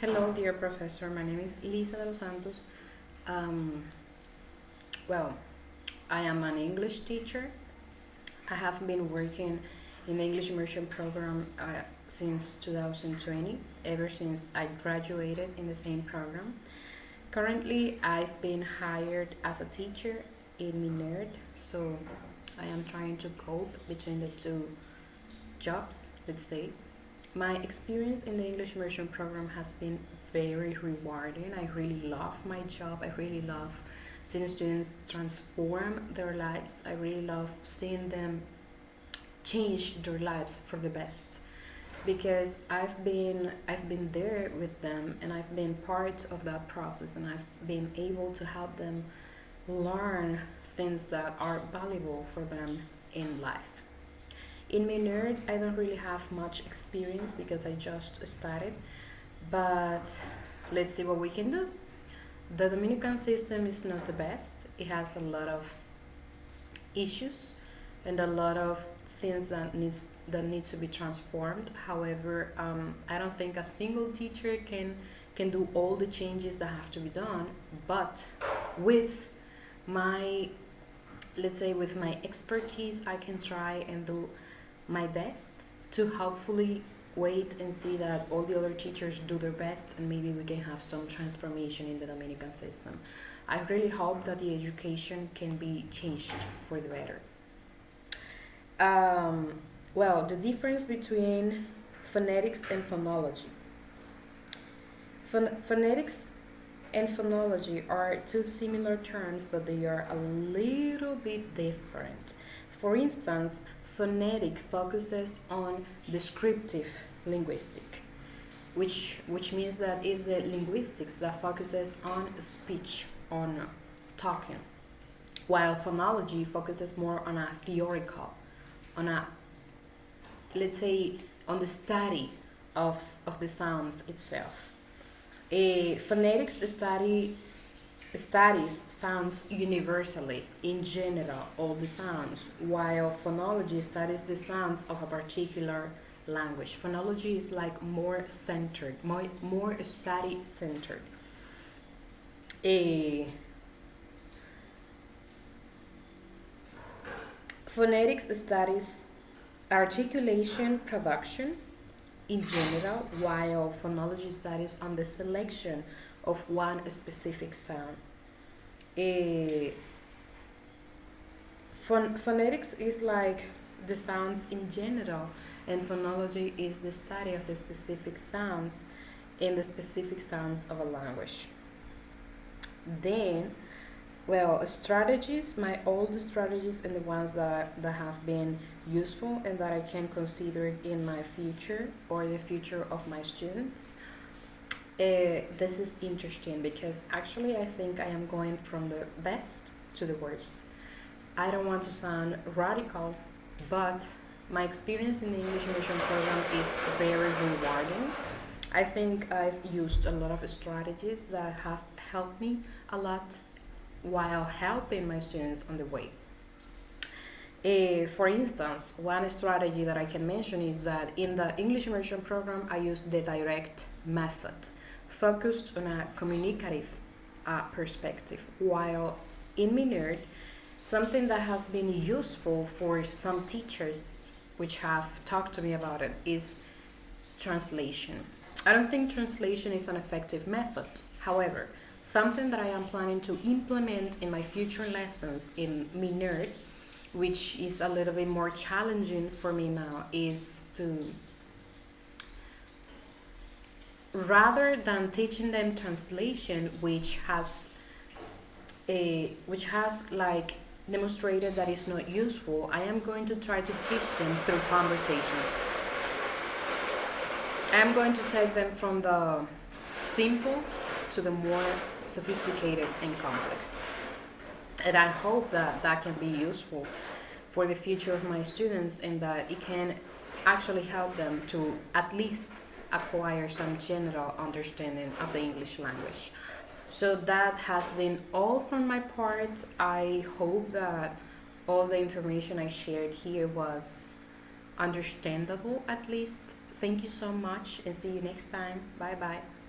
Hello, dear professor. My name is Lisa de los Santos. Um, well, I am an English teacher. I have been working in the English immersion program since 2020, ever since I graduated in the same program. Currently, I've been hired as a teacher in Minerd, so I am trying to cope between the two jobs, let's say. My experience in the English immersion program has been very rewarding. I really love my job. I really love seeing students transform their lives. I really love seeing them change their lives for the best because I've been there with them and I've been part of that process and I've been able to help them learn things that are valuable for them in life. In Minerd, I don't really have much experience because I just started, but let's see what we can do. The Dominican system is not the best. It has a lot of issues and a lot of things that needs to be transformed. However, I don't think a single teacher can do all the changes that have to be done. But with my let's say with my expertise, I can try and do my best to hopefully wait and see that all the other teachers do their best and maybe we can have some transformation in the Dominican system. I really hope that the education can be changed for the better. Um, the difference between phonetics and phonology. Phonetics and phonology are two similar terms, but they are a little bit different. For instance, phonetic focuses on descriptive linguistic, which means that is the linguistics that focuses on speech, on talking, while phonology focuses more on a theoretical, on a let's say on the study of the sounds itself. A phonetics studies sounds universally, in general, all the sounds, while phonology studies the sounds of a particular language. Phonology is like more centered, more study centered. A phonetics studies articulation production in general, while phonology studies on the selection of one specific sound. A phonetics is like the sounds in general, and phonology is the study of the specific sounds in the specific sounds of a language. Then, strategies, my old strategies and the ones that have been useful and that I can consider in my future or the future of my students. This is interesting because actually I think I am going from the best to the worst. I don't want to sound radical, but my experience in the English immersion program is very rewarding. I think I've used a lot of strategies that have helped me a lot while helping my students on the way. For instance, one strategy that I can mention is that in the English immersion program, I use the direct method, focused on a communicative perspective, while in Minerd, something that has been useful for some teachers which have talked to me about it is translation. I don't think translation is an effective method. However, something that I am planning to implement in my future lessons in Minerd, which is a little bit more challenging for me now, is to rather than teaching them translation, which has like demonstrated that it's not useful, I am going to try to teach them through conversations. I am going to take them from the simple to the more sophisticated and complex. And I hope that that can be useful for the future of my students and that it can actually help them to at least acquire some general understanding of the English language. So that has been all from my part. I hope that all the information I shared here was understandable at least. Thank you so much and see you next time. Bye bye.